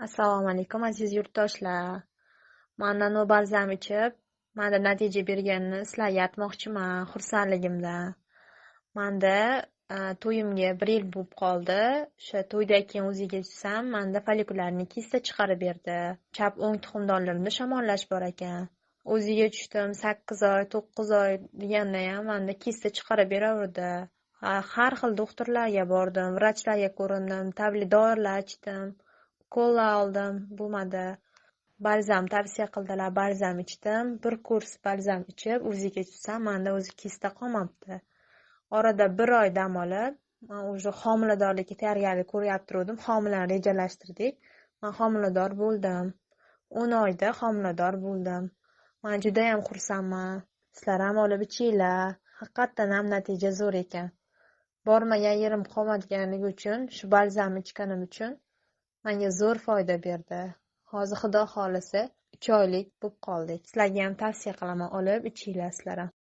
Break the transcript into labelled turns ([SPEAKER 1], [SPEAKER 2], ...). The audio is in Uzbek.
[SPEAKER 1] Assalomu alaykum aziz yurtdoshlar. Mana balzam ichib, manda natija berganini sizlarga aytmoqchiman xursandligimdan. Manda to'yimga 1 yil bo'lib qoldi. O'sha to'ydan keyin o'ziga tushsam, manda follikullarni kista chiqarib berdi. Chap o'ng tuxumdonlarimda shamollash bor ekan. O'ziga tushdim 8 oy, 9 oy deganda ham manda kista chiqarib beraverdi. Har xil doktorlarga bordim, vrachlarga ko'rindim, tablet dorilar ichdim. Kola oldim, bo'lmadi. Balzam tavsiya qildilar, balzam ichdim. Bir kurs balzam ichib, o'ziga tushsam, manda o'zi kista qolmabdi. Orada 1 oy dam olib, men уже homiladorlikka tayyorgarlik ko'ryapti turdim. Homilani rejalashtirdik. Men homilador bo'ldim. 10 oyda homilador bo'ldim. Men juda ham xursandman. Sizlar ham olib ichinglar. Haqiqatdan ham natija zo'r ekan. Bormagan yerim qolmaganligi uchun, shu balzamni ichganim uchun menga zo'r foyda berdi. Hozir Xudo xolisa 3 oylik bo'lib qoldik. Sizlarga ham tavsiya qilaman, olib ichinglar sizlar ham.